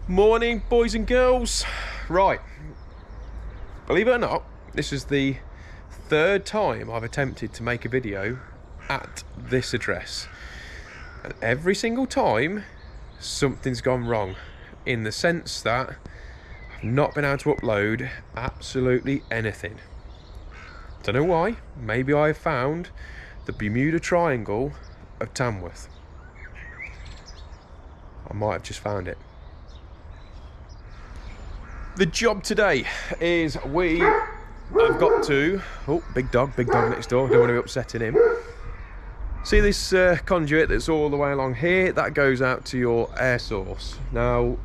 Morning, boys and girls. Right, believe it or not, this is the third time I've attempted to make a video at this address, and every single time something's gone wrong, in the sense that I've not been able to upload absolutely anything. Don't know why. Maybe I have found the Bermuda Triangle of Tamworth. I might have just found it. The job today is we have got to... Oh, big dog next door. Don't want to be upsetting him. See this conduit that's all the way along here? That goes out to your air source. Now,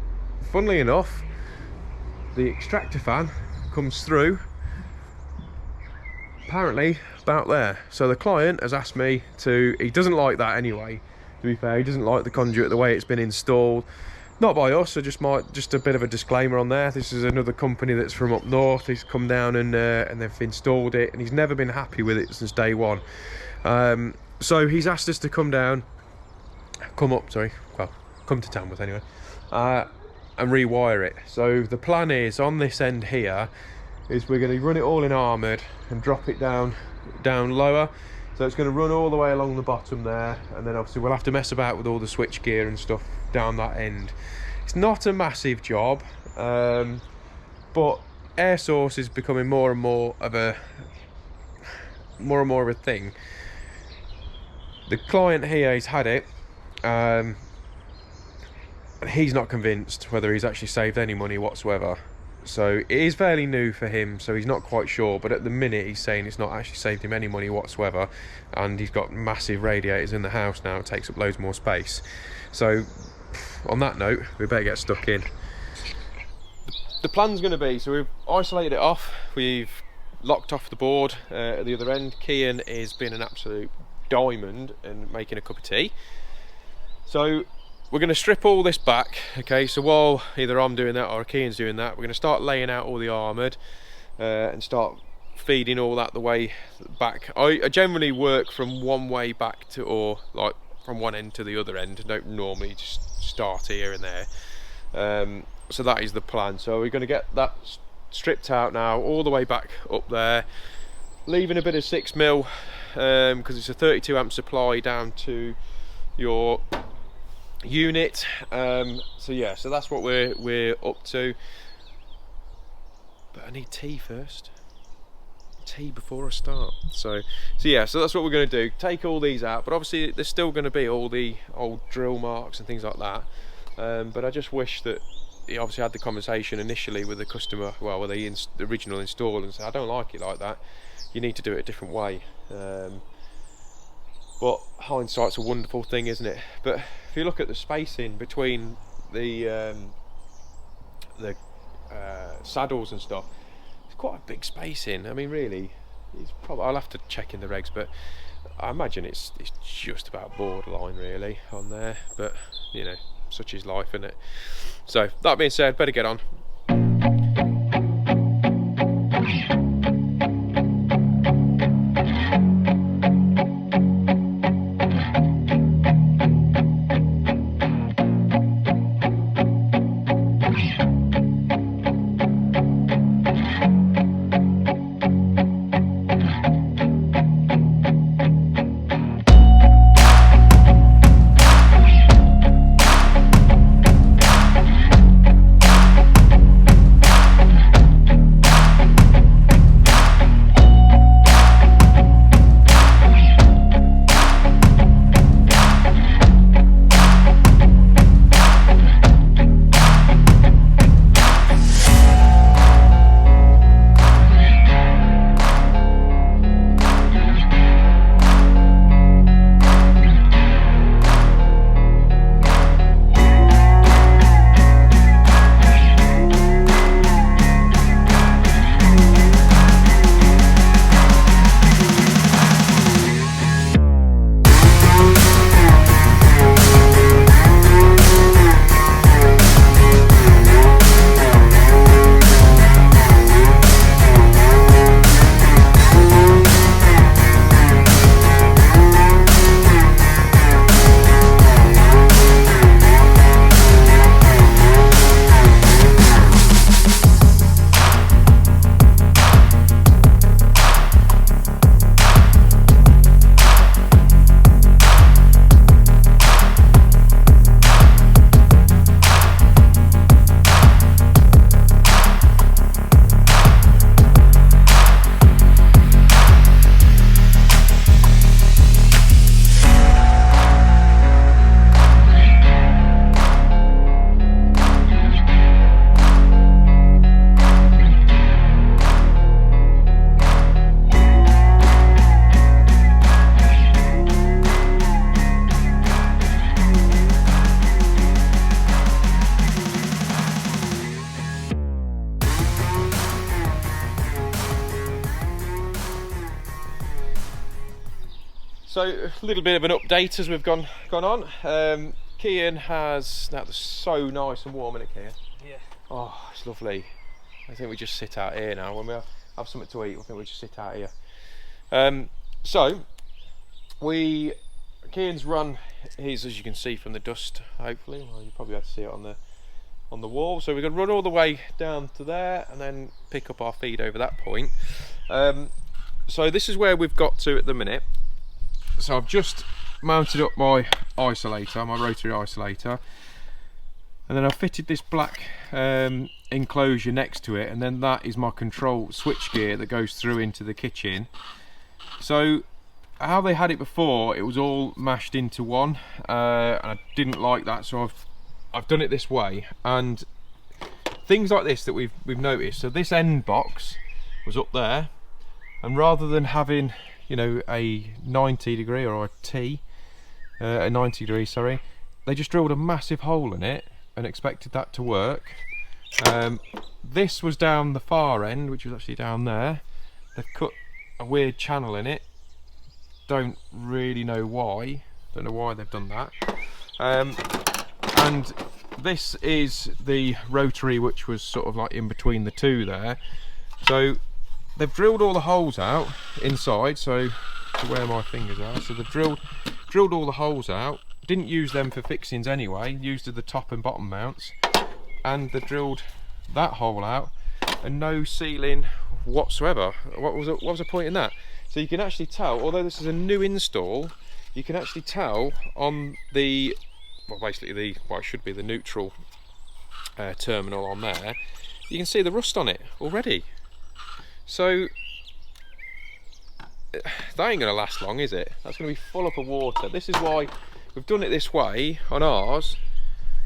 funnily enough, the extractor fan comes through apparently about there. So the client has asked me to... He doesn't like that anyway, to be fair. He doesn't like the conduit the way it's been installed. Not by us, so just a bit of a disclaimer on there. This is another company that's from up north. He's come down and they've installed it, and he's never been happy with it since day one. So he's asked us to come to Tamworth anyway, and rewire it. So the plan is, on this end here, is we're going to run it all in armoured and drop it down lower. So it's going to run all the way along the bottom there, and then obviously we'll have to mess about with all the switch gear and stuff down that end. It's not a massive job, but air source is becoming more and more of a thing. The client here, he's had it, and he's not convinced whether he's actually saved any money whatsoever. So it is fairly new for him, so he's not quite sure, but at the minute he's saying it's not actually saved him any money whatsoever, and he's got massive radiators in the house now. It takes up loads more space. So on that note, we better get stuck in. The plan's going to be, so we've isolated it off, we've locked off the board at the other end. Kian is being an absolute diamond and making a cup of tea. So we're going to strip all this back, okay? So while either I'm doing that or Kian's doing that, we're going to start laying out all the armoured and start feeding all that the way back. I generally work from one way back to, or like from one end to the other end. I don't normally just start here and there. So that is the plan. So we're going to get that stripped out now, all the way back up there, leaving a bit of 6mm because it's a 32 amp supply down to your unit. So yeah, so that's what we're up to. But I need tea first. Tea before I start. So yeah, so that's what we're going to do. Take all these out, but obviously there's still going to be all the old drill marks and things like that. But I just wish that he obviously had the conversation initially with the customer, well, with the original installer, and said, I don't like it like that. You need to do it a different way. But hindsight's a wonderful thing, isn't it? But if you look at the spacing between the saddles and stuff, it's quite a big spacing. I mean, really, it's probably, I'll have to check in the regs, but I imagine it's just about borderline really on there. But you know, such is life, isn't it? So that being said, better get on. So a little bit of an update as we've gone on. Kian has, now it's so nice and warm, isn't it, Kian? Yeah. Oh, it's lovely. I think we just sit out here now. When we have something to eat, I think we just sit out here. So Kian's run his, as you can see from the dust, hopefully. Well, you probably have to see it on the wall. So we're going to run all the way down to there and then pick up our feed over that point. So this is where we've got to at the minute. So I've just mounted up my isolator, my rotary isolator, and then I've fitted this black enclosure next to it, and then that is my control switch gear that goes through into the kitchen. So how they had it before, it was all mashed into one, and I didn't like that, so I've done it this way. And things like this that we've noticed, so this end box was up there, and rather than having, you know, a 90 degree or a 90 degree, sorry, they just drilled a massive hole in it and expected that to work. This was down the far end, which was actually down there. They've cut a weird channel in it. Don't really know why. Don't know why they've done that. And this is the rotary, which was sort of like in between the two there. So they've drilled all the holes out inside, so to where my fingers are. So they've drilled all the holes out. Didn't use them for fixings anyway, used the top and bottom mounts, and they drilled that hole out, and no sealing whatsoever. What was the point in that? So you can actually tell, although this is a new install, you can actually tell on the, well, basically what should be the neutral terminal on there, you can see the rust on it already. So that ain't gonna last long, is it? That's gonna be full up of water. This is why we've done it this way on ours,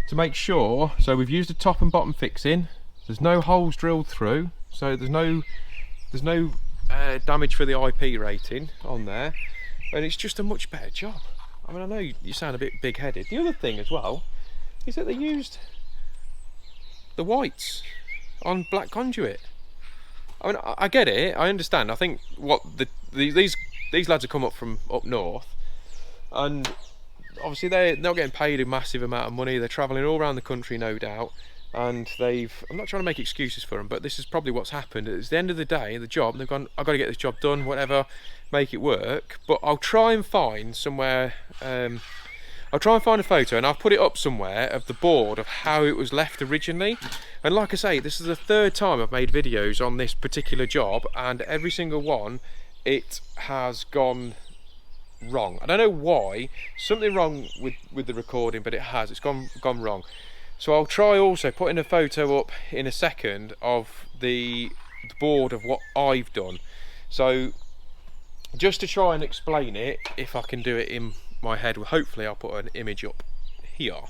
to make sure. So we've used a top and bottom fixing. There's no holes drilled through, so there's no damage for the IP rating on there, and it's just a much better job. I mean, I know you sound a bit big-headed. The other thing as well is that they used the whites on black conduit. I mean, I get it, I understand. I think what these lads have come up from up north, and obviously they're not getting paid a massive amount of money. They're travelling all around the country, no doubt, and I'm not trying to make excuses for them, but this is probably what's happened. It's the end of the day, the job, and they've gone, I've got to get this job done, whatever, make it work. But I'll try and find somewhere, I'll try and find a photo, and I'll put it up somewhere of the board of how it was left originally. And like I say, this is the third time I've made videos on this particular job, and every single one, it has gone wrong. I don't know why, something wrong with the recording, but it's gone wrong. So I'll try also putting a photo up in a second of the board of what I've done. So just to try and explain it, if I can do it in my head, hopefully I'll put an image up here.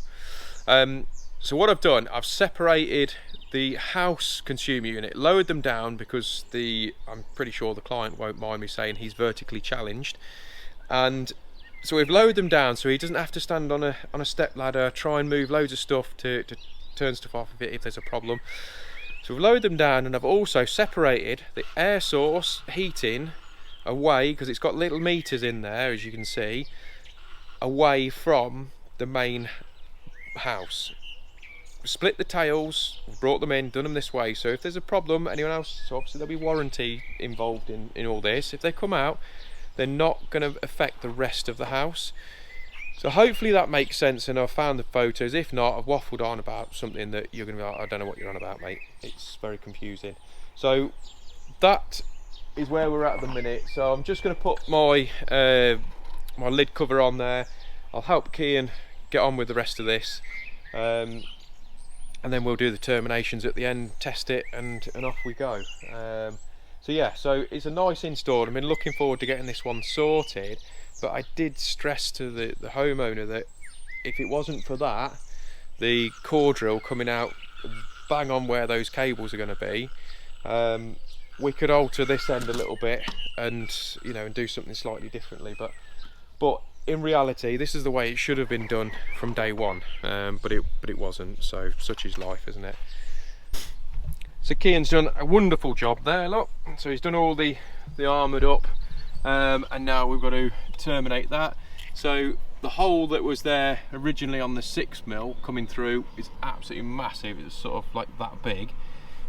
So what I've done, I've separated the house consumer unit, lowered them down because I'm pretty sure the client won't mind me saying he's vertically challenged, and so we've lowered them down so he doesn't have to stand on a step ladder, try and move loads of stuff to turn stuff off if there's a problem. So we've lowered them down, and I've also separated the air source heating away, because it's got little meters in there, as you can see, away from the main house. Split the tails, brought them in, done them this way, so if there's a problem, anyone else, so obviously there'll be warranty involved in all this. If they come out, they're not going to affect the rest of the house. So hopefully that makes sense, and I've found the photos. If not, I've waffled on about something that you're going to be like, I don't know what you're on about, mate. It's very confusing. So that is where we're at the minute. So I'm just going to put my my lid cover on there. I'll help Kian get on with the rest of this, and then we'll do the terminations at the end, test it, and off we go. So yeah, so it's a nice install. I've been looking forward to getting this one sorted, but I did stress to the homeowner that if it wasn't for that, the core drill coming out bang on where those cables are going to be, we could alter this end a little bit and, you know, and do something slightly differently. But in reality, this is the way it should have been done from day one, but it wasn't. So such is life, isn't it? So Kian's done a wonderful job there, look. So he's done all the armoured up and now we've got to terminate that. So the hole that was there originally on the 6mm coming through is absolutely massive. It's sort of like that big.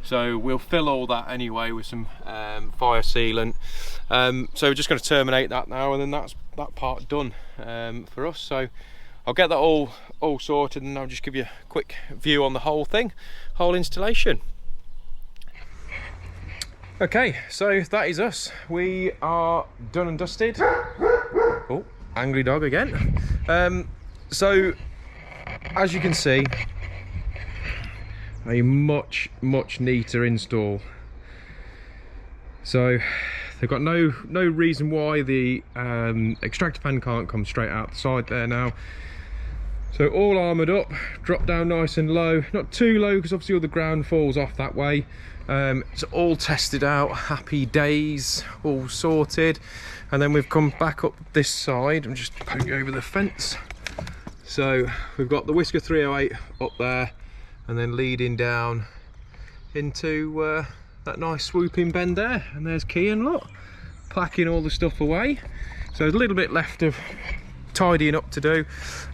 So we'll fill all that anyway with some fire sealant. So we're just going to terminate that now, and then that's that part done for us. So I'll get that all sorted, and I'll just give you a quick view on the whole thing, whole installation. Okay, so that is us. We are done and dusted. Oh, angry dog again. So as you can see, a much neater install. So they've got no reason why the extractor fan can't come straight out the side there now. So all armoured up, drop down nice and low, not too low because obviously all the ground falls off that way. It's all tested out, happy days, all sorted. And then we've come back up this side. I'm just poking over the fence. So we've got the Whisker 308 up there, and then leading down into that nice swooping bend there. And there's Kian, look, packing all the stuff away. So there's a little bit left of tidying up to do,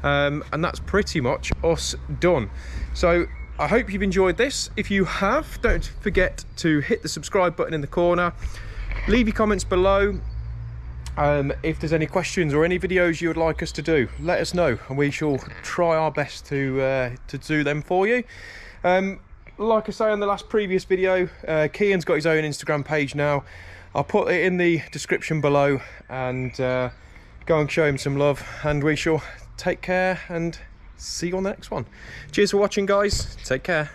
and that's pretty much us done. So I hope you've enjoyed this. If you have, don't forget to hit the subscribe button in the corner. Leave your comments below. If there's any questions or any videos you would like us to do, let us know, and we shall try our best to do them for you. Like I say on the last previous video, Kian's got his own Instagram page now. I'll put it in the description below, and go and show him some love, and we shall take care and see you on the next one. Cheers for watching, guys. Take care.